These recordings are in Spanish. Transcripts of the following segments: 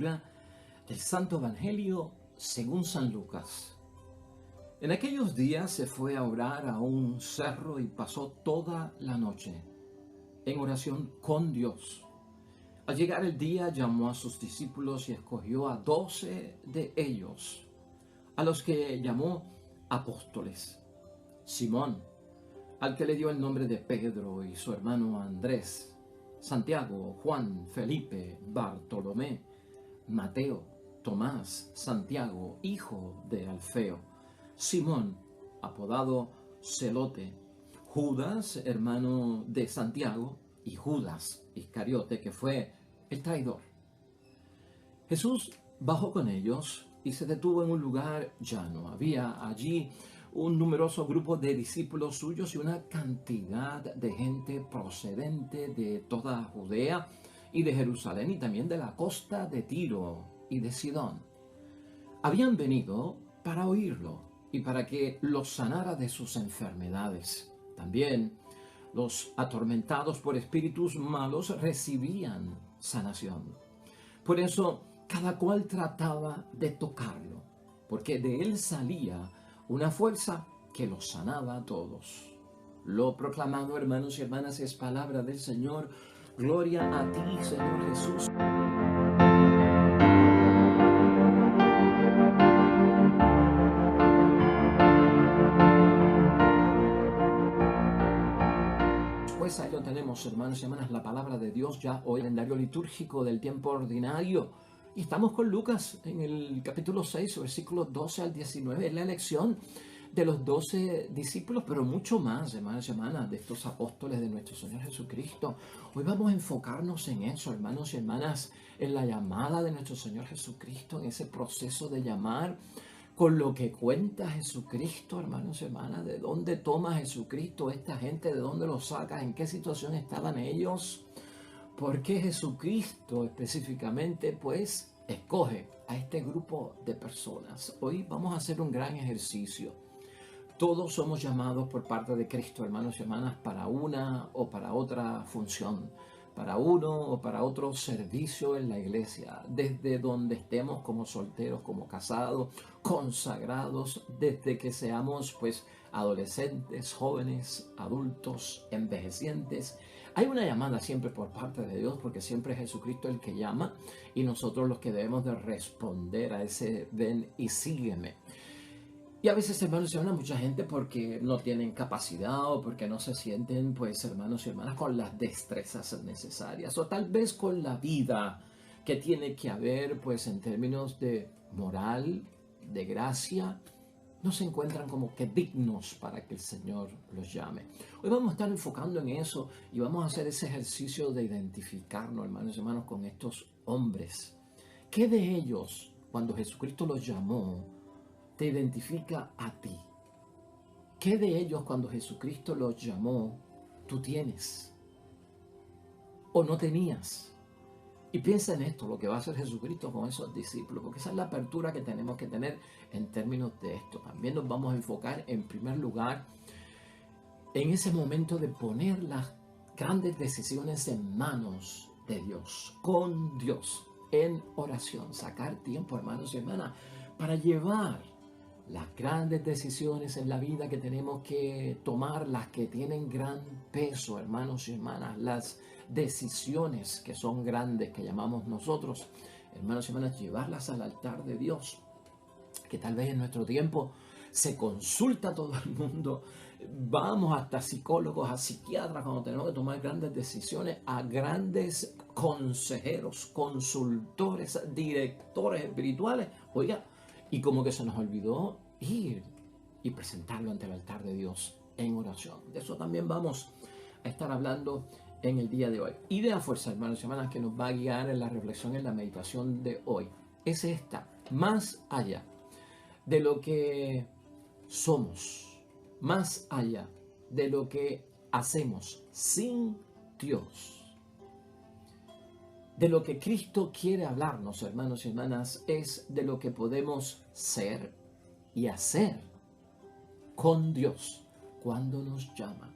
lectura del Santo Evangelio según San Lucas. En aquellos días se fue a orar a un cerro y pasó toda la noche en oración con Dios. Al llegar el día llamó a sus discípulos y escogió a 12 de ellos, a los que llamó apóstoles: Simón, al que le dio el nombre de Pedro, y su hermano Andrés; Santiago, Juan, Felipe, Bartolomé, Mateo, Tomás, Santiago, hijo de Alfeo, Simón, apodado Celote, Judas, hermano de Santiago, y Judas Iscariote, que fue el traidor. Jesús bajó con ellos y se detuvo en un lugar llano. Había allí un numeroso grupo de discípulos suyos y una cantidad de gente procedente de toda Judea y de Jerusalén y también de la costa de Tiro y de Sidón. Habían venido para oírlo y para que los sanara de sus enfermedades. También los atormentados por espíritus malos recibían sanación. Por eso cada cual trataba de tocarlo, porque de él salía una fuerza que los sanaba a todos. Lo proclamado, hermanos y hermanas, es palabra del Señor. Gloria a ti, Señor Jesús. Pues ahí lo tenemos, hermanos y hermanas, la palabra de Dios ya hoy en el calendario litúrgico del tiempo ordinario. Y estamos con Lucas en el capítulo 6, versículos 12 al 19. Es la elección de los 12 discípulos, pero mucho más, hermanos y hermanas, de estos apóstoles de nuestro Señor Jesucristo. Hoy vamos a enfocarnos en eso, hermanos y hermanas, en la llamada de nuestro Señor Jesucristo, en ese proceso de llamar, con lo que cuenta Jesucristo, hermanos y hermanas, de dónde toma Jesucristo esta gente, de dónde los saca, en qué situación estaban ellos, por qué Jesucristo específicamente pues escoge a este grupo de personas. Hoy vamos a hacer un gran ejercicio. Todos somos llamados por parte de Cristo, hermanos y hermanas, para una o para otra función, para uno o para otro servicio en la iglesia, desde donde estemos, como solteros, como casados, consagrados, desde que seamos pues adolescentes, jóvenes, adultos, envejecientes. Hay una llamada siempre por parte de Dios, porque siempre es Jesucristo el que llama y nosotros los que debemos de responder a ese ven y sígueme. Y a veces, hermanos y hermanas, mucha gente porque no tienen capacidad o porque no se sienten, pues, hermanos y hermanas, con las destrezas necesarias, o tal vez con la vida que tiene que haber, pues, en términos de moral, de gracia, no se encuentran como que dignos para que el Señor los llame. Hoy vamos a estar enfocando en eso y vamos a hacer ese ejercicio de identificarnos, hermanos y hermanas, con estos hombres. ¿Qué de ellos, cuando Jesucristo los llamó, te identifica a ti? ¿Qué de ellos, cuando Jesucristo los llamó, tú tienes o no tenías? Y piensa en esto, lo que va a hacer Jesucristo con esos discípulos, porque esa es la apertura que tenemos que tener en términos de esto. También nos vamos a enfocar en primer lugar en ese momento de poner las grandes decisiones en manos de Dios, con Dios, en oración. Sacar tiempo, hermanos y hermanas, para llevar las grandes decisiones en la vida que tenemos que tomar, las que tienen gran peso, hermanos y hermanas, las decisiones que son grandes, que llamamos nosotros, hermanos y hermanas, llevarlas al altar de Dios, que tal vez en nuestro tiempo se consulta a todo el mundo, vamos hasta psicólogos, a psiquiatras cuando tenemos que tomar grandes decisiones, a grandes consejeros, consultores, directores espirituales, oiga, y como que se nos olvidó ir y presentarlo ante el altar de Dios en oración. De eso también vamos a estar hablando en el día de hoy. Idea fuerza, hermanos y hermanas, que nos va a guiar en la reflexión, en la meditación de hoy, es esta: más allá de lo que somos, más allá de lo que hacemos sin Dios, de lo que Cristo quiere hablarnos, hermanos y hermanas, es de lo que podemos ser y hacer con Dios cuando nos llama.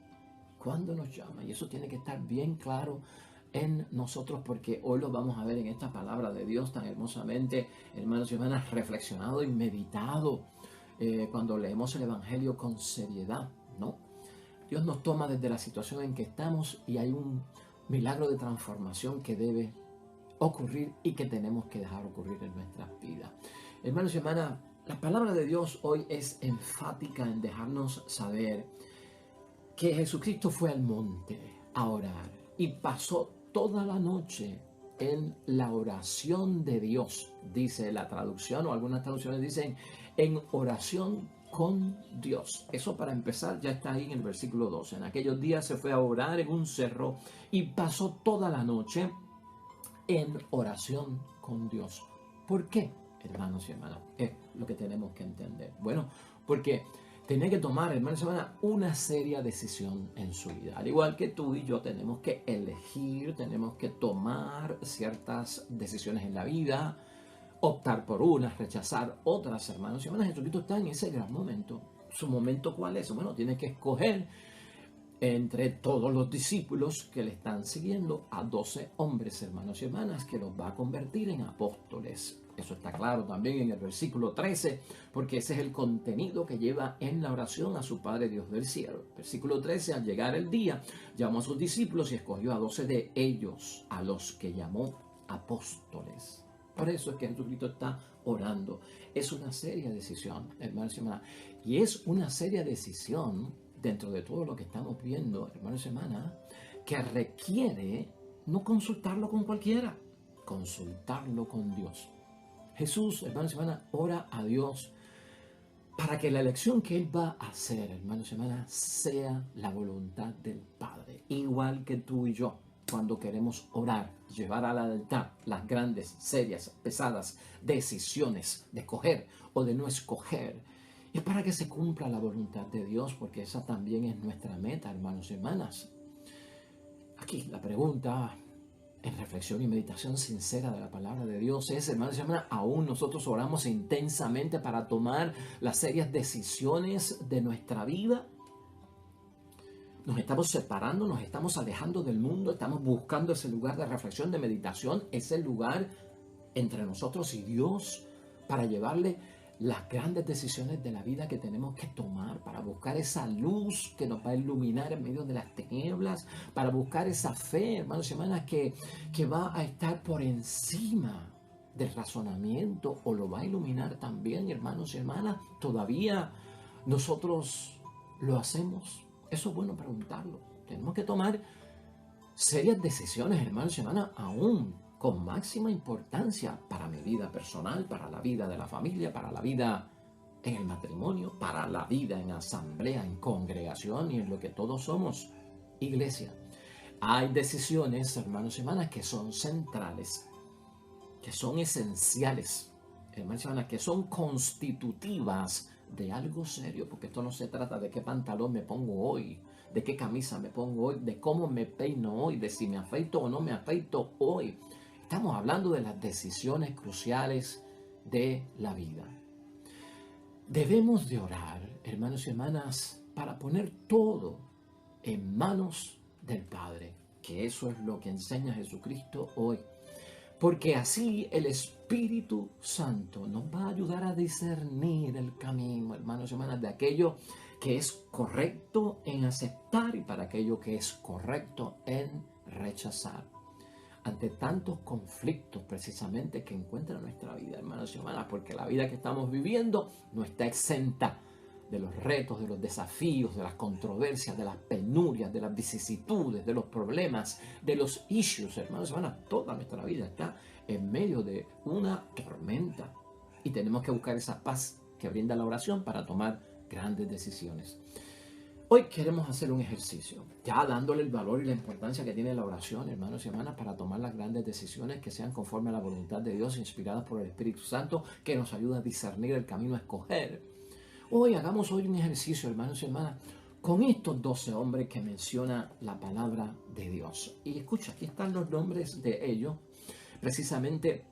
Cuando nos llama. Y eso tiene que estar bien claro en nosotros, porque hoy lo vamos a ver en esta palabra de Dios tan hermosamente, hermanos y hermanas, reflexionado y meditado cuando leemos el Evangelio con seriedad, ¿no? Dios nos toma desde la situación en que estamos y hay un milagro de transformación que debe ocurrir y que tenemos que dejar ocurrir en nuestras vidas. Hermanos y hermanas, la palabra de Dios hoy es enfática en dejarnos saber que Jesucristo fue al monte a orar y pasó toda la noche en la oración de Dios, dice la traducción, o algunas traducciones dicen en oración con Dios. Eso para empezar ya está ahí en el versículo 12. En aquellos días se fue a orar en un cerro y pasó toda la noche en oración con Dios. ¿Por qué, hermanos y hermanas? Es lo que tenemos que entender. Bueno, porque tenía que tomar, hermanos y hermanas, una seria decisión en su vida. Al igual que tú y yo tenemos que elegir, tenemos que tomar ciertas decisiones en la vida, optar por unas, rechazar otras, hermanos y hermanas. Jesucristo está en ese gran momento. ¿Su momento cuál es? Bueno, tiene que escoger entre todos los discípulos que le están siguiendo a 12 hombres, hermanos y hermanas, que los va a convertir en apóstoles. Eso está claro también en el versículo 13, porque ese es el contenido que lleva en la oración a su Padre Dios del cielo. Versículo 13, al llegar el día, llamó a sus discípulos y escogió a 12 de ellos, a los que llamó apóstoles. Por eso es que Jesucristo está orando. Es una seria decisión, hermanos y hermanas. Y es una seria decisión dentro de todo lo que estamos viendo, hermanos y hermanas, que requiere no consultarlo con cualquiera, consultarlo con Dios. Jesús, hermanos y hermanas, ora a Dios para que la elección que Él va a hacer, hermanos y hermanas, sea la voluntad del Padre. Igual que tú y yo, cuando queremos orar, llevar al altar las grandes, serias, pesadas decisiones de escoger o de no escoger, es para que se cumpla la voluntad de Dios, porque esa también es nuestra meta, hermanos y hermanas. Aquí la pregunta en reflexión y meditación sincera de la palabra de Dios es, hermanos y hermanas, aún nosotros oramos intensamente para tomar las serias decisiones de nuestra vida. Nos estamos separando, nos estamos alejando del mundo, estamos buscando ese lugar de reflexión, de meditación, ese lugar entre nosotros y Dios para llevarle las grandes decisiones de la vida que tenemos que tomar, para buscar esa luz que nos va a iluminar en medio de las tinieblas, para buscar esa fe, hermanos y hermanas, que va a estar por encima del razonamiento, o lo va a iluminar también, hermanos y hermanas. Todavía nosotros lo hacemos. Eso es bueno preguntarlo. Tenemos que tomar serias decisiones, hermanos y hermanas, aún con máxima importancia para mi vida personal, para la vida de la familia, para la vida en el matrimonio, para la vida en asamblea, en congregación y en lo que todos somos, iglesia. Hay decisiones, hermanos y hermanas, que son centrales, que son esenciales, hermanos y hermanas, que son constitutivas de algo serio, porque esto no se trata de qué pantalón me pongo hoy, de qué camisa me pongo hoy, de cómo me peino hoy, de si me afeito o no me afeito hoy. Estamos hablando de las decisiones cruciales de la vida. Debemos de orar, hermanos y hermanas, para poner todo en manos del Padre, que eso es lo que enseña Jesucristo hoy. Porque así el Espíritu Santo nos va a ayudar a discernir el camino, hermanos y hermanas, de aquello que es correcto en aceptar y para aquello que es correcto en rechazar. Ante tantos conflictos precisamente que encuentra nuestra vida, hermanos y hermanas, porque la vida que estamos viviendo no está exenta de los retos, de los desafíos, de las controversias, de las penurias, de las vicisitudes, de los problemas, de los issues, hermanos y hermanas. Toda nuestra vida está en medio de una tormenta y tenemos que buscar esa paz que brinda la oración para tomar grandes decisiones. Hoy queremos hacer un ejercicio, ya dándole el valor y la importancia que tiene la oración, hermanos y hermanas, para tomar las grandes decisiones que sean conforme a la voluntad de Dios, inspiradas por el Espíritu Santo, que nos ayuda a discernir el camino a escoger. Hagamos hoy un ejercicio, hermanos y hermanas, con estos 12 hombres que menciona la palabra de Dios. Y escucha, aquí están los nombres de ellos, precisamente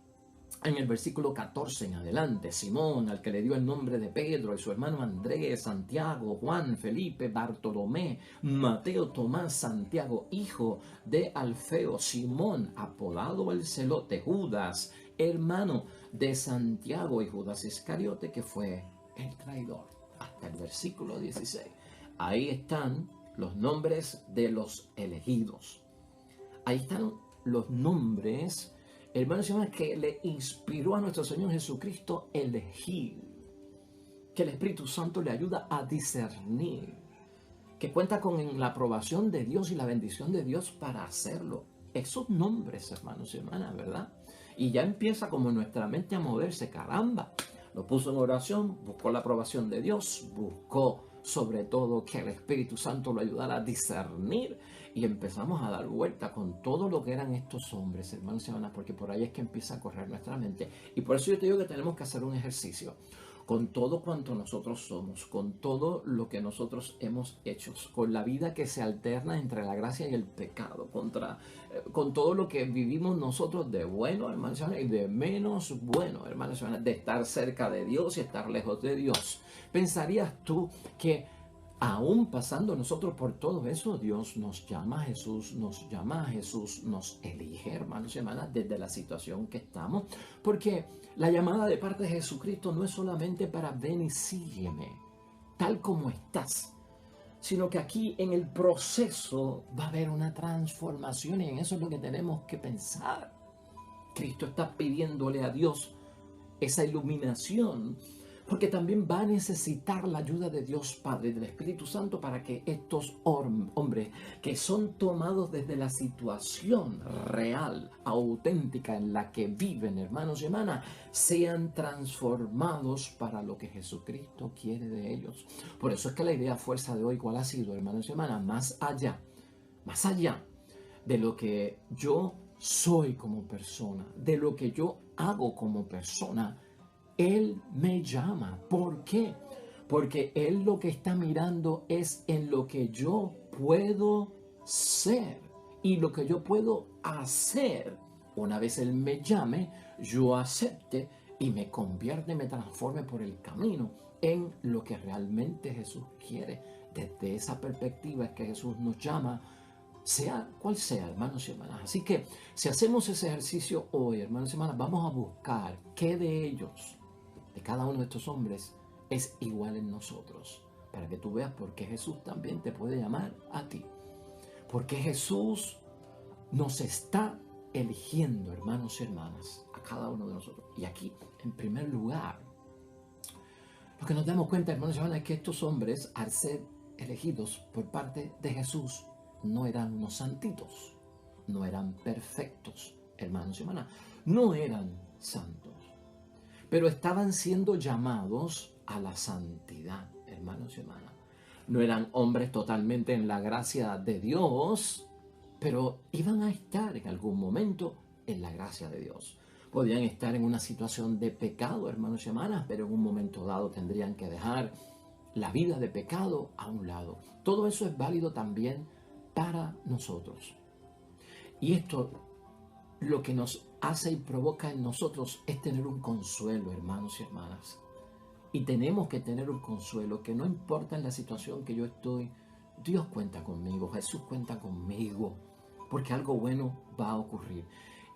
En el versículo 14 en adelante, Simón, al que le dio el nombre de Pedro, y su hermano Andrés, Santiago, Juan, Felipe, Bartolomé, Mateo, Tomás, Santiago, hijo de Alfeo, Simón, apodado el Celote, Judas, hermano de Santiago, y Judas Iscariote, que fue el traidor. Hasta el versículo 16. Ahí están los nombres de los elegidos. Ahí están los nombres, hermanos y hermanas, que le inspiró a nuestro Señor Jesucristo elegir, que el Espíritu Santo le ayuda a discernir, que cuenta con la aprobación de Dios y la bendición de Dios para hacerlo. Esos nombres, hermanos y hermanas, ¿verdad? Y ya empieza como en nuestra mente a moverse, caramba. Lo puso en oración, buscó la aprobación de Dios, buscó sobre todo que el Espíritu Santo lo ayudara a discernir, y empezamos a dar vuelta con todo lo que eran estos hombres, hermanos y hermanas, porque por ahí es que empieza a correr nuestra mente. Y por eso yo te digo que tenemos que hacer un ejercicio con todo cuanto nosotros somos, con todo lo que nosotros hemos hecho, con la vida que se alterna entre la gracia y el pecado, con todo lo que vivimos nosotros de bueno, hermanos y hermanas, y de menos bueno, hermanos y hermanas, de estar cerca de Dios y estar lejos de Dios. ¿Pensarías tú que aún pasando nosotros por todo eso, Dios nos llama a Jesús, nos elige, hermanos y hermanas, desde la situación que estamos? Porque la llamada de parte de Jesucristo no es solamente para ven y sígueme, tal como estás, sino que aquí en el proceso va a haber una transformación, y en eso es lo que tenemos que pensar. Cristo está pidiéndole a Dios esa iluminación, porque también va a necesitar la ayuda de Dios Padre y del Espíritu Santo para que estos hombres que son tomados desde la situación real, auténtica en la que viven, hermanos y hermanas, sean transformados para lo que Jesucristo quiere de ellos. Por eso es que la idea fuerza de hoy, ¿cuál ha sido, hermanos y hermanas? Más allá de lo que yo soy como persona, de lo que yo hago como persona, Él me llama. ¿Por qué? Porque Él lo que está mirando es en lo que yo puedo ser y lo que yo puedo hacer. Una vez Él me llame, yo acepte y me convierte, me transforme por el camino en lo que realmente Jesús quiere. Desde esa perspectiva es que Jesús nos llama, sea cual sea, hermanos y hermanas. Así que si hacemos ese ejercicio hoy, hermanos y hermanas, vamos a buscar qué de ellos, de cada uno de estos hombres, es igual en nosotros, para que tú veas por qué Jesús también te puede llamar a ti. Porque Jesús nos está eligiendo, hermanos y hermanas, a cada uno de nosotros. Y aquí, en primer lugar, lo que nos damos cuenta, hermanos y hermanas, es que estos hombres, al ser elegidos por parte de Jesús, no eran unos santitos, no eran perfectos, hermanos y hermanas, no eran santos, pero estaban siendo llamados a la santidad, hermanos y hermanas. No eran hombres totalmente en la gracia de Dios, pero iban a estar en algún momento en la gracia de Dios. Podían estar en una situación de pecado, hermanos y hermanas, pero en un momento dado tendrían que dejar la vida de pecado a un lado. Todo eso es válido también para nosotros. Y esto lo que nos hace y provoca en nosotros es tener un consuelo, hermanos y hermanas. Y tenemos que tener un consuelo que no importa en la situación que yo estoy, Dios cuenta conmigo, Jesús cuenta conmigo, porque algo bueno va a ocurrir.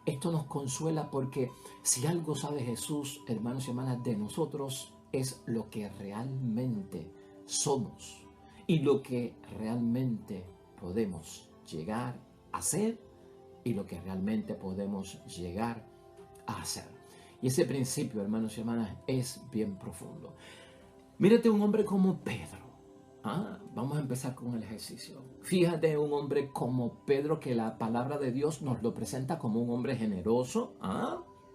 Esto nos consuela porque si algo sabe Jesús, hermanos y hermanas, de nosotros es lo que realmente somos y lo que realmente podemos llegar a ser y lo que realmente podemos llegar a hacer. Y ese principio, hermanos y hermanas, es bien profundo. Mírate un hombre como Pedro. Vamos a empezar con el ejercicio. Fíjate un hombre como Pedro, que la palabra de Dios nos lo presenta como un hombre generoso,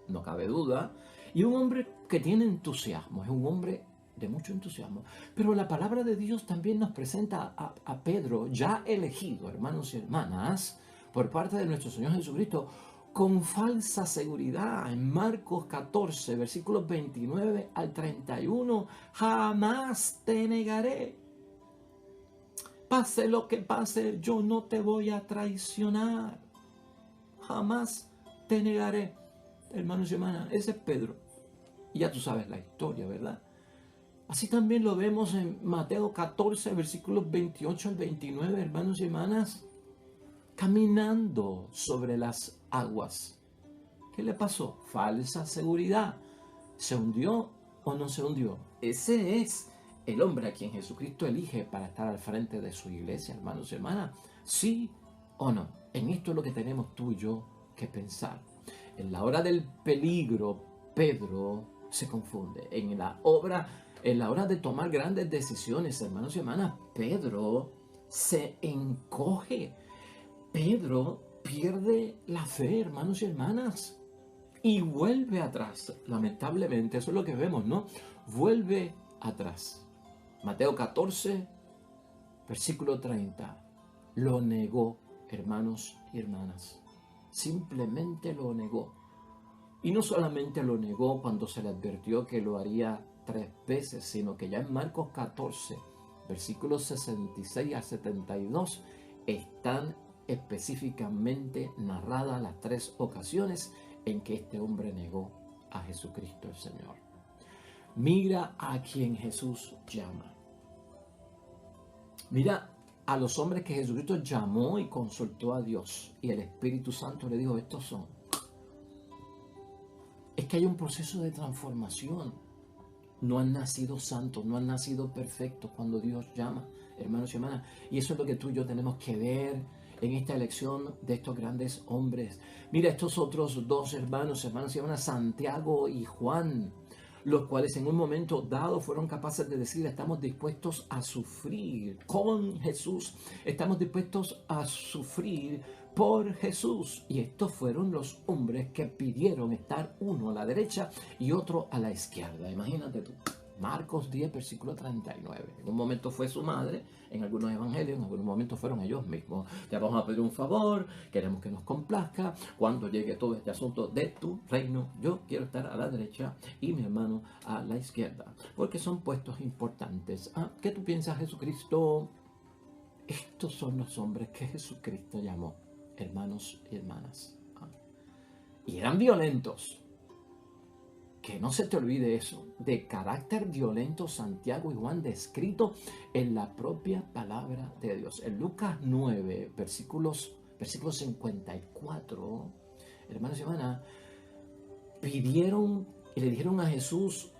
no cabe duda, y un hombre que tiene entusiasmo, es un hombre de mucho entusiasmo. Pero la palabra de Dios también nos presenta a Pedro, ya elegido, hermanos y hermanas, por parte de nuestro Señor Jesucristo, con falsa seguridad. En Marcos 14, versículos 29 al 31, jamás te negaré. Pase lo que pase, yo no te voy a traicionar. Jamás te negaré. hermanos y hermanas, ese es Pedro. Y ya tú sabes la historia, ¿verdad? Así también lo vemos en Mateo 14, versículos 28 al 29, hermanos y hermanas, caminando sobre las aguas. ¿Qué le pasó? Falsa seguridad. ¿Se hundió o no se hundió? Ese es el hombre a quien Jesucristo elige para estar al frente de su iglesia, hermanos y hermanas. ¿Sí o no? En esto es lo que tenemos tú y yo que pensar. En la hora del peligro, Pedro se confunde. En la hora de tomar grandes decisiones, hermanos y hermanas, Pedro se encoge. Pedro pierde la fe, hermanos y hermanas, y vuelve atrás. Lamentablemente, eso es lo que vemos, ¿no? Vuelve atrás. Mateo 14, versículo 30. Lo negó, hermanos y hermanas. Simplemente lo negó. Y no solamente lo negó cuando se le advirtió que lo haría 3 veces, sino que ya en Marcos 14, versículos 66 a 72, están específicamente narradas las 3 ocasiones en que este hombre negó a Jesucristo el Señor. Mira a quien Jesús llama. Mira a los hombres que Jesucristo llamó y consultó a Dios. Y el Espíritu Santo le dijo, estos son. Es que hay un proceso de transformación. No han nacido santos, no han nacido perfectos cuando Dios llama, hermanos y hermanas. Y eso es lo que tú y yo tenemos que ver en esta elección de estos grandes hombres. Mira, estos otros 2 hermanos y hermanas, Santiago y Juan, los cuales en un momento dado fueron capaces de decir, estamos dispuestos a sufrir con Jesús, estamos dispuestos a sufrir por Jesús. Y estos fueron los hombres que pidieron estar uno a la derecha y otro a la izquierda. Imagínate tú. Marcos 10, versículo 39. En un momento fue su madre, en algunos evangelios, en algunos momentos fueron ellos mismos. Te vamos a pedir un favor, queremos que nos complazca. Cuando llegue todo este asunto de tu reino, yo quiero estar a la derecha y mi hermano a la izquierda. Porque son puestos importantes. ¿Qué tú piensas, Jesucristo? Estos son los hombres que Jesucristo llamó hermanos y hermanas. Y eran violentos. Que no se te olvide eso, de carácter violento, Santiago y Juan descrito en la propia palabra de Dios. En Lucas 9, versículo 54, hermanos y hermanas, pidieron y le dijeron a Jesús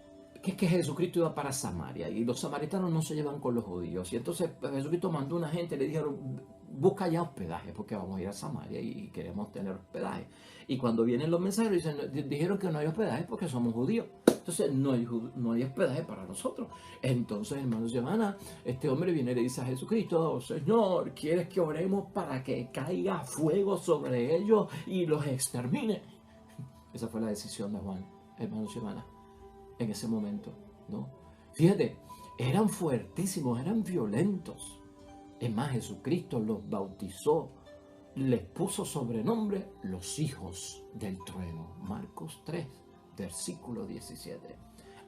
que es que Jesucristo iba para Samaria y los samaritanos no se llevan con los judíos. Y entonces Jesucristo mandó a una gente y le dijeron, busca ya hospedaje porque vamos a ir a Samaria y queremos tener hospedaje. Y cuando vienen los mensajeros dijeron que no hay hospedaje porque somos judíos. Entonces no hay hospedaje para nosotros. Entonces, hermanos y hermanas, este hombre viene y le dice a Jesucristo, Señor, ¿quieres que oremos para que caiga fuego sobre ellos y los extermine? Esa fue la decisión de Juan, hermanos y hermanas, en ese momento, ¿no? Fíjate, eran fuertísimos, eran violentos. Es más, Jesucristo los bautizó, les puso sobrenombre los hijos del trueno. Marcos 3, versículo 17.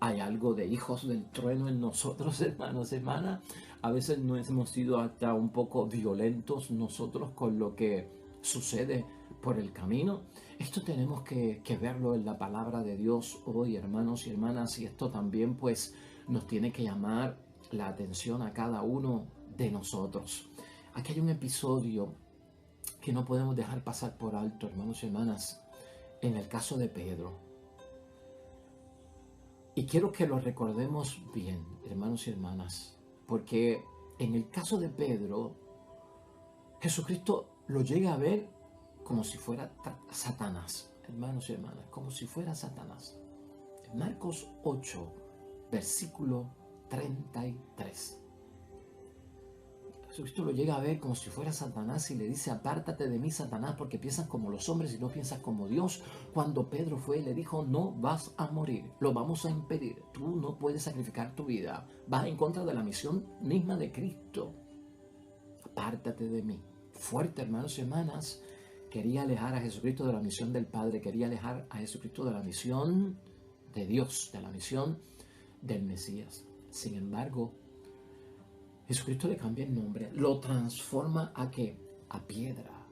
Hay algo de hijos del trueno en nosotros, hermanos y hermanas. A veces no hemos sido hasta un poco violentos nosotros con lo que sucede por el camino. Esto tenemos que verlo en la palabra de Dios hoy, hermanos y hermanas, y esto también pues nos tiene que llamar la atención a cada uno de nosotros. Aquí hay un episodio que no podemos dejar pasar por alto, hermanos y hermanas, en el caso de Pedro. Y quiero que lo recordemos bien, hermanos y hermanas, porque en el caso de Pedro, Jesucristo lo llega a ver como si fuera Satanás, hermanos y hermanas, como si fuera Satanás. En Marcos 8, versículo 33. Jesucristo lo llega a ver como si fuera Satanás y le dice, apártate de mí, Satanás, porque piensas como los hombres y no piensas como Dios. Cuando Pedro fue y le dijo, no vas a morir, lo vamos a impedir. Tú no puedes sacrificar tu vida. Vas en contra de la misión misma de Cristo. Apártate de mí. Fuerte, hermanos y hermanas. Quería alejar a Jesucristo de la misión del Padre. Quería alejar a Jesucristo de la misión de Dios, de la misión del Mesías. Sin embargo, Jesucristo le cambia el nombre, lo transforma ¿a qué? A piedra.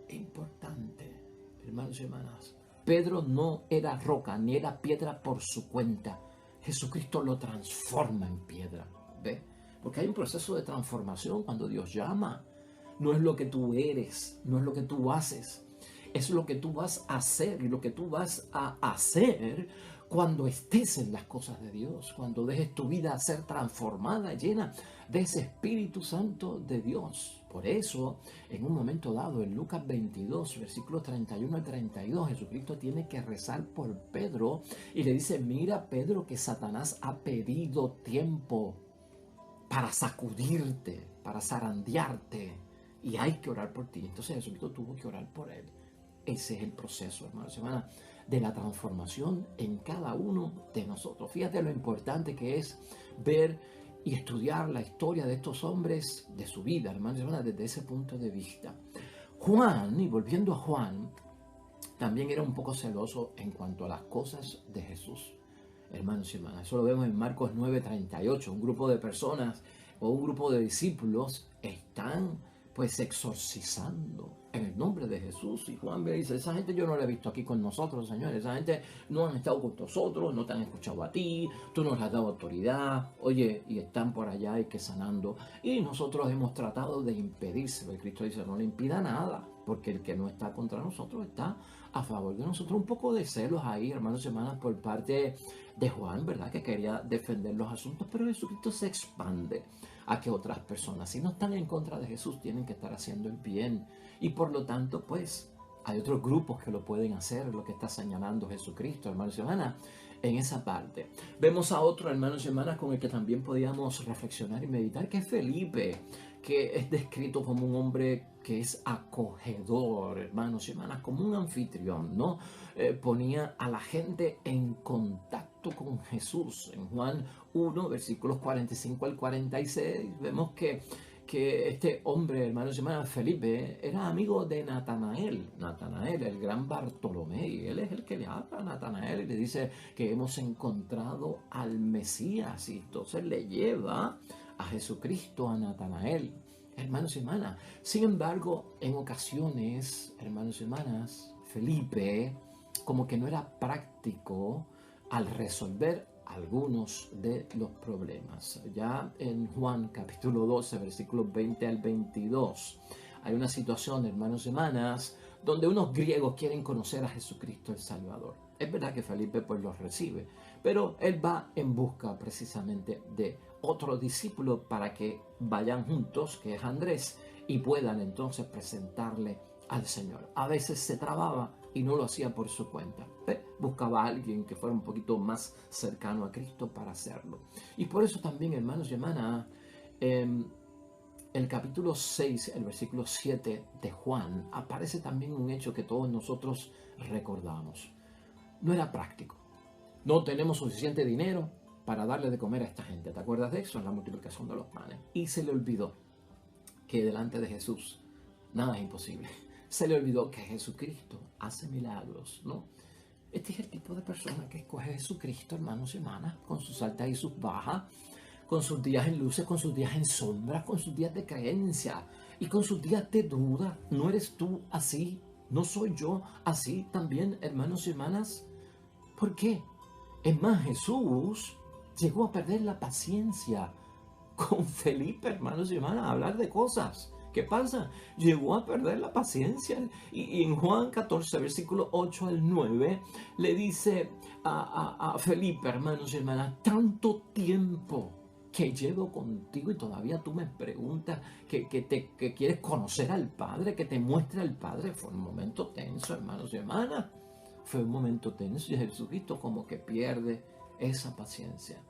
Importante, hermanos y hermanas. Pedro no era roca ni era piedra por su cuenta. Jesucristo lo transforma en piedra. ¿Ve? Porque hay un proceso de transformación cuando Dios llama. No es lo que tú eres, no es lo que tú haces. Es lo que tú vas a hacer y lo que tú vas a hacer cuando estés en las cosas de Dios, cuando dejes tu vida a ser transformada, llena de ese Espíritu Santo de Dios. Por eso, en un momento dado, en Lucas 22, versículos 31 al 32, Jesucristo tiene que rezar por Pedro y le dice, mira Pedro, que Satanás ha pedido tiempo para sacudirte, para zarandearte, y hay que orar por ti. Entonces Jesucristo tuvo que orar por él. Ese es el proceso, hermanos y hermanas, de la transformación en cada uno de nosotros. Fíjate lo importante que es ver y estudiar la historia de estos hombres, de su vida, hermanos y hermanas, desde ese punto de vista. Juan, y volviendo a Juan, también era un poco celoso en cuanto a las cosas de Jesús. Hermanos y hermanas, eso lo vemos en Marcos 9:38. Un grupo de personas o un grupo de discípulos están pues exorcizando en el nombre de Jesús. Y Juan dice, esa gente yo no la he visto aquí con nosotros, señores. Esa gente no han estado con nosotros, no te han escuchado a ti, tú nos has dado autoridad. Oye, y están por allá y que sanando. Y nosotros hemos tratado de impedírselo. Y Cristo dice, no le impida nada, porque el que no está contra nosotros está a favor de nosotros. Un poco de celos ahí, hermanos y hermanas, por parte de Juan, ¿verdad? Que quería defender los asuntos, pero Jesucristo se expande a que otras personas, si no están en contra de Jesús, tienen que estar haciendo el bien. Y por lo tanto, pues, hay otros grupos que lo pueden hacer, lo que está señalando Jesucristo, hermanos y hermanas, en esa parte. Vemos a otro, hermanos y hermanas, con el que también podíamos reflexionar y meditar, que es Felipe, que es descrito como un hombre que es acogedor, hermanos y hermanas, como un anfitrión, ¿no? Ponía a la gente en contacto con Jesús. En Juan 1, versículos 45 al 46, vemos que este hombre, hermanos y hermanas, Felipe, era amigo de Natanael, el gran Bartolomé, y él es el que le habla a Natanael y le dice que hemos encontrado al Mesías, y entonces le lleva a Jesucristo a Natanael, hermanos y hermanas. Sin embargo, en ocasiones, hermanos y hermanas, Felipe como que no era práctico al resolver algunos de los problemas. Ya en Juan capítulo 12, versículos 20 al 22, hay una situación, hermanos y hermanas, donde unos griegos quieren conocer a Jesucristo el Salvador. Es verdad que Felipe pues los recibe, pero él va en busca precisamente de otro discípulo para que vayan juntos, que es Andrés, y puedan entonces presentarle al Señor. A veces se trababa y no lo hacía por su cuenta. Buscaba a alguien que fuera un poquito más cercano a Cristo para hacerlo. Y por eso también, hermanos y hermanas, el capítulo 6, el versículo 7 de Juan, aparece también un hecho que todos nosotros recordamos. No era práctico. No tenemos suficiente dinero para darle de comer a esta gente. ¿Te acuerdas de eso? En la multiplicación de los panes. Y se le olvidó que delante de Jesús nada es imposible. Se le olvidó que Jesucristo hace milagros, ¿no? Este es el tipo de persona que escoge Jesucristo, hermanos y hermanas, con sus altas y sus bajas, con sus días en luces, con sus días en sombras, con sus días de creencia y con sus días de duda. ¿No eres tú así? ¿No soy yo así también, hermanos y hermanas? ¿Por qué? Es más, Jesús llegó a perder la paciencia con Felipe, hermanos y hermanas, a hablar de cosas. ¿Qué pasa? Llegó a perder la paciencia. Y en Juan 14, versículo 8 al 9, le dice a Felipe, hermanos y hermanas, tanto tiempo que llevo contigo y todavía tú me preguntas que quieres conocer al Padre, que te muestre al Padre. Fue un momento tenso, hermanos y hermanas. Fue un momento tenso y Jesucristo como que pierde esa paciencia.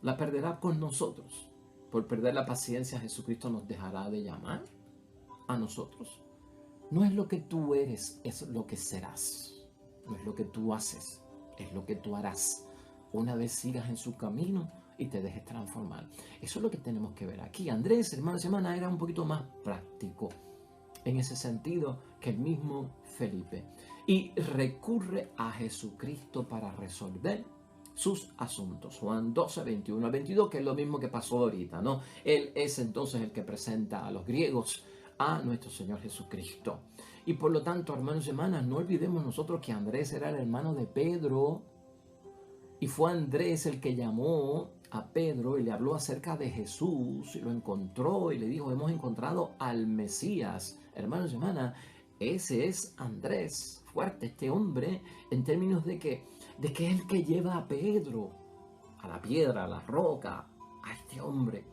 La perderá con nosotros. Por perder la paciencia, Jesucristo nos dejará de llamar a nosotros. No es lo que tú eres, es lo que serás. No es lo que tú haces, es lo que tú harás. Una vez sigas en su camino y te dejes transformar. Eso es lo que tenemos que ver aquí. Andrés, hermanos y hermanas, era un poquito más práctico en ese sentido que el mismo Felipe. Y recurre a Jesucristo para resolver sus asuntos. Juan 12, 21 al 22, que es lo mismo que pasó ahorita, ¿no? Él es entonces el que presenta a los griegos a nuestro Señor Jesucristo. Y por lo tanto, hermanos y hermanas, no olvidemos nosotros que Andrés era el hermano de Pedro, y fue Andrés el que llamó a Pedro y le habló acerca de Jesús, y lo encontró y le dijo: hemos encontrado al Mesías. Hermanos y hermanas, ese es Andrés, fuerte este hombre, en términos de que es el que lleva a Pedro a la piedra, a la roca, a este hombre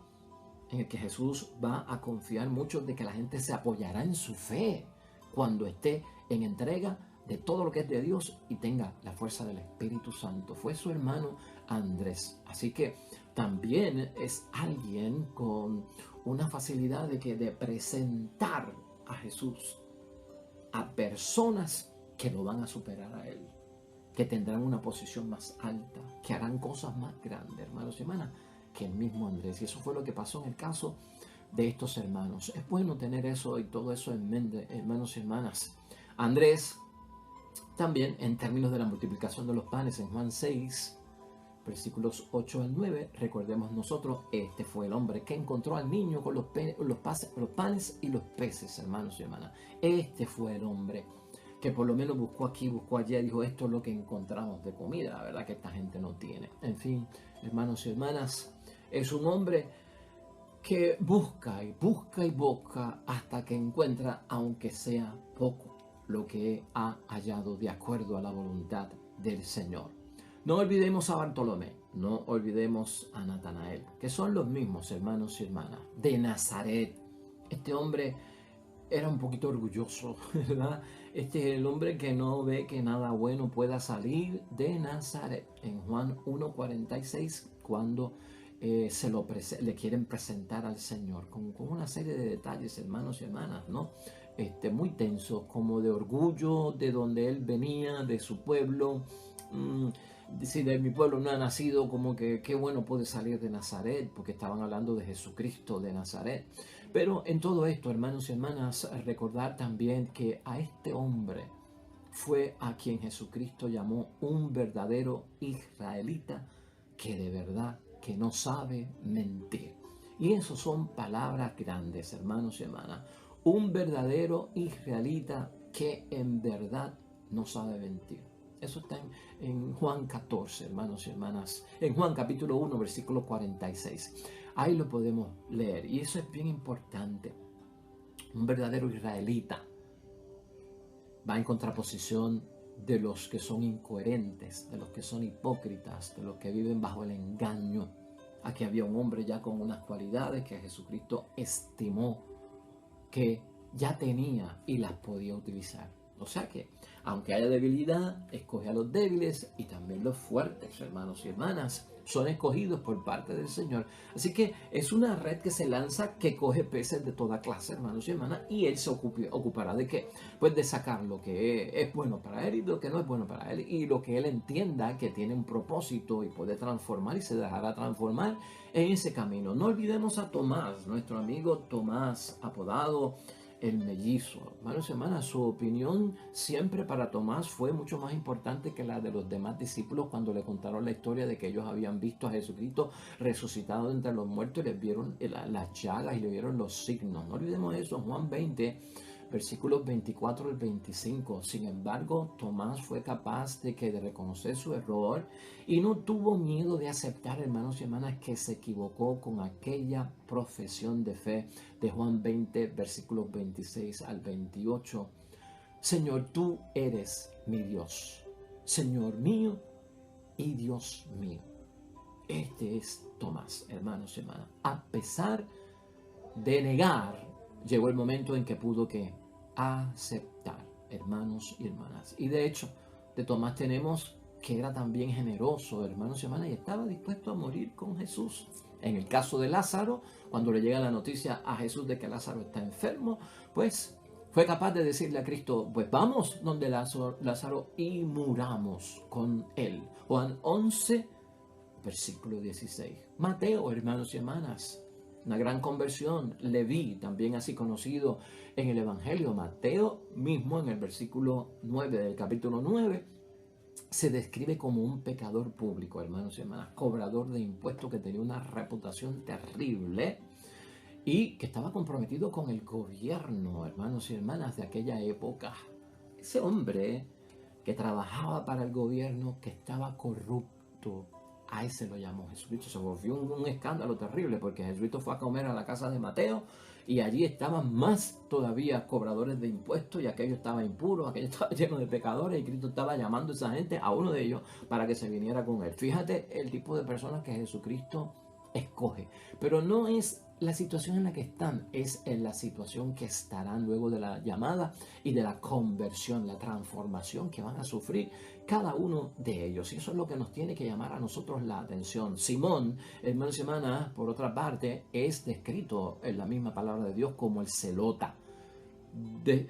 en el que Jesús va a confiar mucho de que la gente se apoyará en su fe cuando esté en entrega de todo lo que es de Dios y tenga la fuerza del Espíritu Santo. Fue su hermano Andrés. Así que también es alguien con una facilidad de presentar a Jesús a personas que lo van a superar a él, que tendrán una posición más alta, que harán cosas más grandes, hermanos y hermanas, que el mismo Andrés. Y eso fue lo que pasó en el caso de estos hermanos. Es bueno tener eso y todo eso en mente, hermanos y hermanas. Andrés, también en términos de la multiplicación de los panes en Juan 6, versículos 8 al 9, recordemos nosotros, este fue el hombre que encontró al niño con los panes y los peces, hermanos y hermanas. Este fue el hombre que por lo menos buscó aquí, buscó allá, dijo: esto es lo que encontramos de comida, la verdad que esta gente no tiene. En fin, hermanos y hermanas, es un hombre que busca y busca y busca hasta que encuentra, aunque sea poco, lo que ha hallado de acuerdo a la voluntad del Señor. No olvidemos a Bartolomé, no olvidemos a Natanael, que son los mismos, hermanos y hermanas, de Nazaret. Este hombre era un poquito orgulloso, ¿verdad? Este es el hombre que no ve que nada bueno pueda salir de Nazaret. En Juan 1:46, cuando le quieren presentar al Señor, con una serie de detalles, hermanos y hermanas, ¿no? Muy tensos, como de orgullo de donde él venía, de su pueblo. Si de mi pueblo no ha nacido, como que qué bueno puede salir de Nazaret, porque estaban hablando de Jesucristo de Nazaret. Pero en todo esto, hermanos y hermanas, recordar también que a este hombre fue a quien Jesucristo llamó un verdadero israelita, que de verdad que no sabe mentir. Y eso son palabras grandes, hermanos y hermanas. Un verdadero israelita que en verdad no sabe mentir. Eso está en Juan 14, hermanos y hermanas. En Juan capítulo 1, versículo 46. Ahí lo podemos leer. Y eso es bien importante. Un verdadero israelita va en contraposición de los que son incoherentes, de los que son hipócritas, de los que viven bajo el engaño. Aquí había un hombre ya con unas cualidades que Jesucristo estimó que ya tenía y las podía utilizar. O sea que, aunque haya debilidad, escoge a los débiles, y también los fuertes, hermanos y hermanas, son escogidos por parte del Señor. Así que es una red que se lanza, que coge peces de toda clase, hermanos y hermanas, y Él se ocupará ¿de qué? Pues de sacar lo que es bueno para Él y lo que no es bueno para Él, y lo que Él entienda que tiene un propósito y puede transformar, y se dejará transformar en ese camino. No olvidemos a Tomás, nuestro amigo Tomás, apodado el mellizo. Hermanos y hermanas, su opinión siempre para Tomás fue mucho más importante que la de los demás discípulos cuando le contaron la historia de que ellos habían visto a Jesucristo resucitado entre los muertos y les vieron las llagas y le vieron los signos. No olvidemos eso. Juan 20, versículos 24 al 25. Sin embargo, Tomás fue capaz de reconocer su error y no tuvo miedo de aceptar, hermanos y hermanas, que se equivocó con aquella profesión de fe de Juan 20, versículos 26 al 28. Señor, tú eres mi Dios, Señor mío y Dios mío. Este es Tomás, hermanos y hermanas. A pesar de negar, llegó el momento en que pudo aceptar, hermanos y hermanas. Y de hecho, de Tomás tenemos que era también generoso, hermanos y hermanas, y estaba dispuesto a morir con Jesús. En el caso de Lázaro, cuando le llega la noticia a Jesús de que Lázaro está enfermo, pues fue capaz de decirle a Cristo: pues vamos donde Lázaro y muramos con él. Juan 11, versículo 16. Mateo, hermanos y hermanas, una gran conversión. Leví, también así conocido en el Evangelio. Mateo mismo, en el versículo 9 del capítulo 9, se describe como un pecador público, hermanos y hermanas, cobrador de impuestos, que tenía una reputación terrible. y que estaba comprometido con el gobierno, hermanos y hermanas, de aquella época. Ese hombre que trabajaba para el gobierno, que estaba corrupto, a ese lo llamó Jesucristo. Se volvió un escándalo terrible porque Jesucristo fue a comer a la casa de Mateo y allí estaban más todavía cobradores de impuestos y aquello estaba impuro, aquello estaba lleno de pecadores y Cristo estaba llamando a esa gente, a uno de ellos, para que se viniera con él. Fíjate el tipo de personas que Jesucristo escoge, pero no es la situación en la que están, es en la situación que estarán luego de la llamada y de la conversión, la transformación que van a sufrir cada uno de ellos. Y eso es lo que nos tiene que llamar a nosotros la atención. Simón, hermanos y hermanas, por otra parte, es descrito en la misma palabra de Dios como el celota.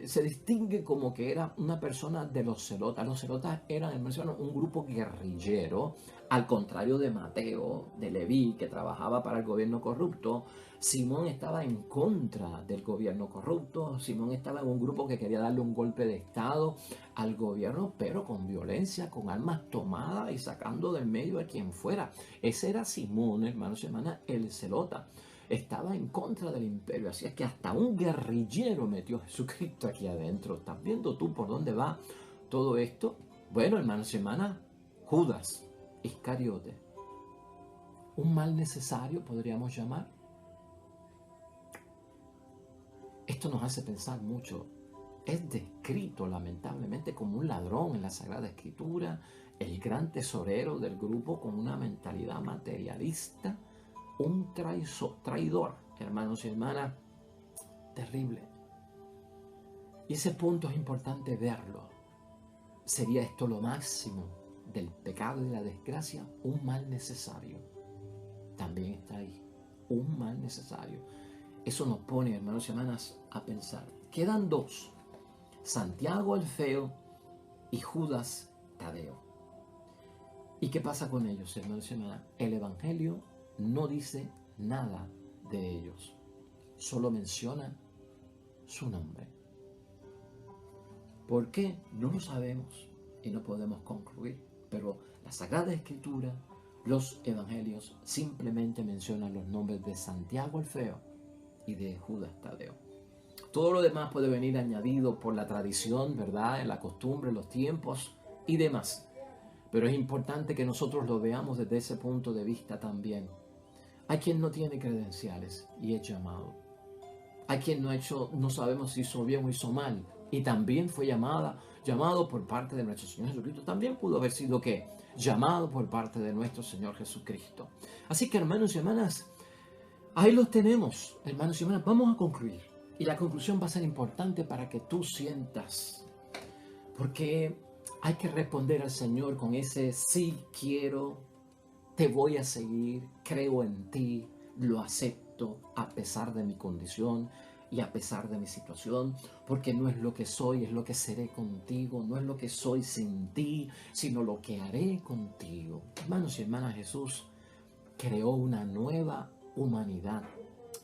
Se distingue como que era una persona de los celotas. Los celotas eran, hermanos, un grupo guerrillero, al contrario de Mateo, de Leví, que trabajaba para el gobierno corrupto. Simón estaba en contra del gobierno corrupto. Simón estaba en un grupo que quería darle un golpe de estado al gobierno, pero con violencia, con armas tomadas y sacando del medio a quien fuera. Ese era Simón, hermanos y hermanas, el celota. Estaba en contra del imperio, así es que hasta un guerrillero metió Jesucristo aquí adentro. ¿Estás viendo tú por dónde va todo esto? Bueno, hermanos y hermanas, Judas Iscariote, un mal necesario podríamos llamar. Esto nos hace pensar mucho. Es descrito lamentablemente como un ladrón en la Sagrada Escritura, el gran tesorero del grupo con una mentalidad materialista, un traidor, hermanos y hermanas, terrible. Y ese punto es importante verlo. ¿Sería esto lo máximo del pecado y de la desgracia? Un mal necesario. También está ahí, un mal necesario. Eso nos pone, hermanos y hermanas, a pensar. Quedan dos, Santiago el feo y Judas Tadeo. ¿Y qué pasa con ellos, hermanos y hermanas? El Evangelio no dice nada de ellos, solo menciona su nombre. ¿Por qué? No lo sabemos y no podemos concluir, pero la Sagrada Escritura, los Evangelios simplemente mencionan los nombres de Santiago el feo y de Judas Tadeo. Todo lo demás puede venir añadido por la tradición, ¿verdad? La costumbre, los tiempos y demás. Pero es importante que nosotros lo veamos desde ese punto de vista también. Hay quien no tiene credenciales y es llamado. Hay quien no sabemos si hizo bien o hizo mal. Y también fue llamado por parte de nuestro Señor Jesucristo. También pudo haber sido ¿qué? Llamado por parte de nuestro Señor Jesucristo. Así que, hermanos y hermanas, ahí los tenemos, hermanos y hermanas. Vamos a concluir. Y la conclusión va a ser importante para que tú sientas. Porque hay que responder al Señor con ese sí quiero, te voy a seguir, creo en ti, lo acepto a pesar de mi condición y a pesar de mi situación, porque no es lo que soy, es lo que seré contigo, no es lo que soy sin ti, sino lo que haré contigo. Hermanos y hermanas, Jesús creó una nueva humanidad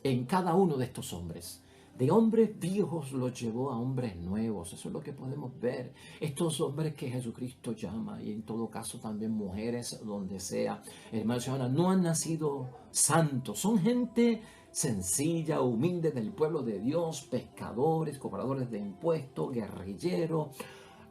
en cada uno de estos hombres. De hombres viejos los llevó a hombres nuevos. Eso es lo que podemos ver. Estos hombres que Jesucristo llama, y en todo caso también mujeres, donde sea, hermanos y hermanas, no han nacido santos. Son gente sencilla, humilde del pueblo de Dios, pescadores, cobradores de impuestos, guerrilleros,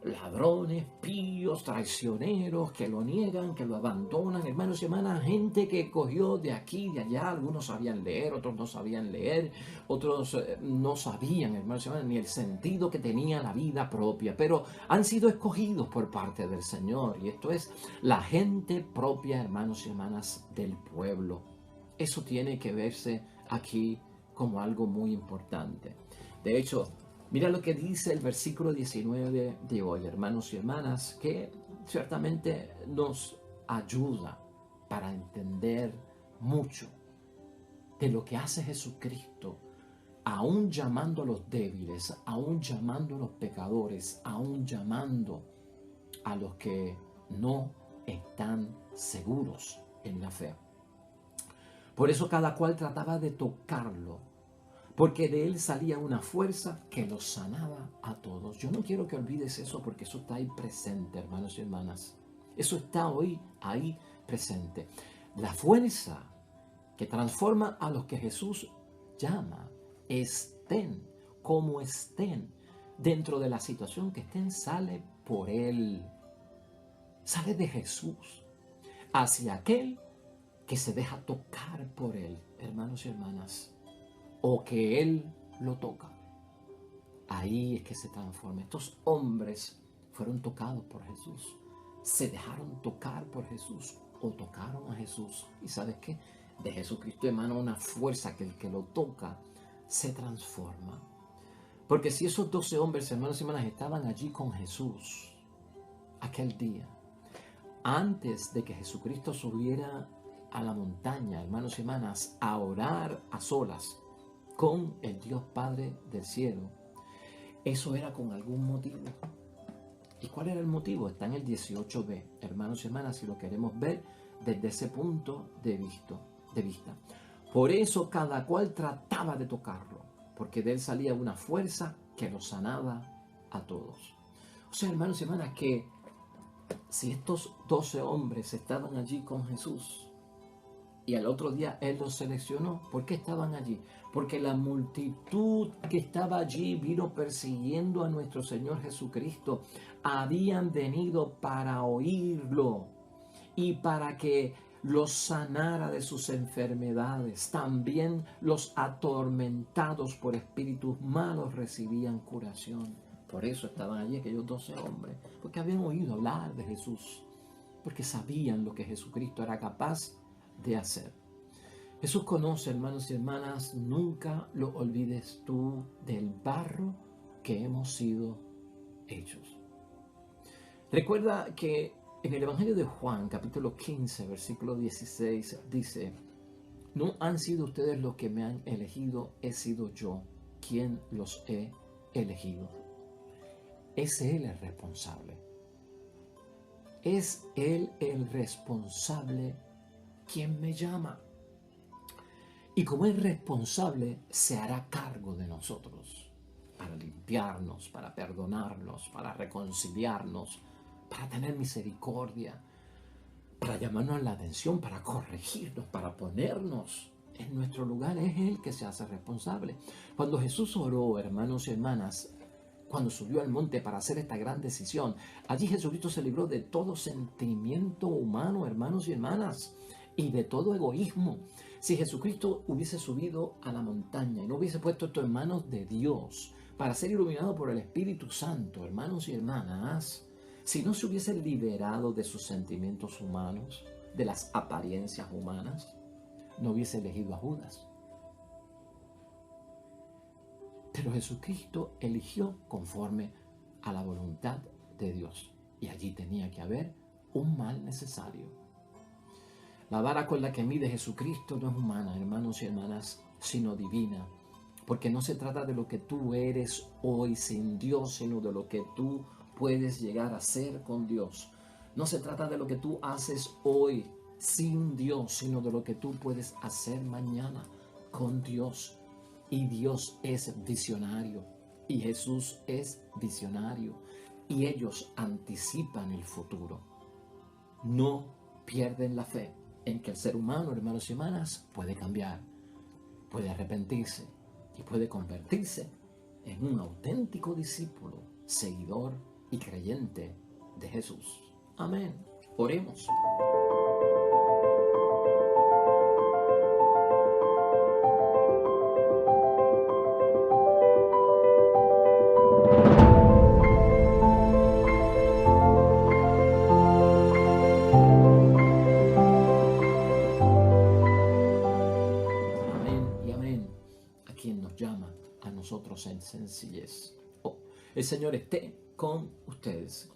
ladrones, píos, traicioneros, que lo niegan, que lo abandonan, hermanos y hermanas, gente que cogió de aquí y de allá. Algunos sabían leer, otros no sabían leer, otros no sabían, hermanos y hermanas, ni el sentido que tenía la vida propia, pero han sido escogidos por parte del Señor, y esto es la gente propia, hermanos y hermanas, del pueblo. Eso tiene que verse aquí como algo muy importante. De hecho, mira lo que dice el versículo 19 de hoy, hermanos y hermanas, que ciertamente nos ayuda para entender mucho de lo que hace Jesucristo, aún llamando a los débiles, aún llamando a los pecadores, aún llamando a los que no están seguros en la fe. Por eso cada cual trataba de tocarlo, porque de él salía una fuerza que los sanaba a todos. Yo no quiero que olvides eso, porque eso está ahí presente, hermanos y hermanas. Eso está hoy ahí presente. La fuerza que transforma a los que Jesús llama, estén como estén, dentro de la situación que estén, sale por Él. Sale de Jesús hacia aquel que se deja tocar por Él, hermanos y hermanas, o que Él lo toca. Ahí es que se transforma. Estos hombres fueron tocados por Jesús, se dejaron tocar por Jesús o tocaron a Jesús. ¿Y sabes qué? De Jesucristo emana una fuerza que el que lo toca se transforma. Porque si esos 12 hombres, hermanos y hermanas, estaban allí con Jesús aquel día, antes de que Jesucristo subiera a la montaña, hermanos y hermanas, a orar a solas con el Dios Padre del cielo, eso era con algún motivo. ¿Y cuál era el motivo? Está en el 18b, hermanos y hermanas, si lo queremos ver desde ese punto de vista. Por eso cada cual trataba de tocarlo, porque de él salía una fuerza que lo sanaba a todos. O sea, hermanos y hermanas, que si estos 12 hombres estaban allí con Jesús y al otro día Él los seleccionó, ¿por qué estaban allí? Porque la multitud que estaba allí vino persiguiendo a nuestro Señor Jesucristo. Habían venido para oírlo y para que los sanara de sus enfermedades. También los atormentados por espíritus malos recibían curación. Por eso estaban allí aquellos 12 hombres, porque habían oído hablar de Jesús, porque sabían lo que Jesucristo era capaz de hacer. Jesús conoce, hermanos y hermanas, nunca lo olvides tú, del barro que hemos sido hechos. Recuerda que en el Evangelio de Juan, capítulo 15, versículo 16, dice: no han sido ustedes los que me han elegido, he sido yo quien los he elegido. Es Él el responsable. Es Él el responsable quien me llama. Y como es responsable, se hará cargo de nosotros para limpiarnos, para perdonarnos, para reconciliarnos, para tener misericordia, para llamarnos la atención, para corregirnos, para ponernos en nuestro lugar. Es Él que se hace responsable. Cuando Jesús oró, hermanos y hermanas, cuando subió al monte para hacer esta gran decisión, allí Jesucristo se libró de todo sentimiento humano, hermanos y hermanas, y de todo egoísmo. Si Jesucristo hubiese subido a la montaña y no hubiese puesto esto en manos de Dios para ser iluminado por el Espíritu Santo, hermanos y hermanas, si no se hubiese liberado de sus sentimientos humanos, de las apariencias humanas, no hubiese elegido a Judas. Pero Jesucristo eligió conforme a la voluntad de Dios. Y allí tenía que haber un mal necesario. La vara con la que mide Jesucristo no es humana, hermanos y hermanas, sino divina. Porque no se trata de lo que tú eres hoy sin Dios, sino de lo que tú puedes llegar a ser con Dios. No se trata de lo que tú haces hoy sin Dios, sino de lo que tú puedes hacer mañana con Dios. Y Dios es visionario, y Jesús es visionario, y ellos anticipan el futuro. No pierden la fe en que el ser humano, hermanos y hermanas, puede cambiar, puede arrepentirse y puede convertirse en un auténtico discípulo, seguidor y creyente de Jesús. Amén. Oremos. Quien nos llama a nosotros en sencillez. El Señor esté con ustedes.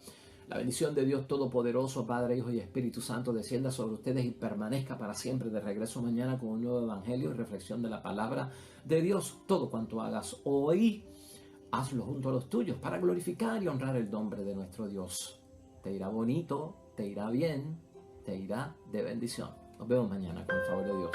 La bendición de Dios Todopoderoso, Padre, Hijo y Espíritu Santo, descienda sobre ustedes y permanezca para siempre. De regreso mañana con un nuevo evangelio y reflexión de la palabra de Dios. Todo cuanto hagas hoy, hazlo junto a los tuyos para glorificar y honrar el nombre de nuestro Dios. Te irá bonito, te irá bien, te irá de bendición. Nos vemos mañana con el favor de Dios.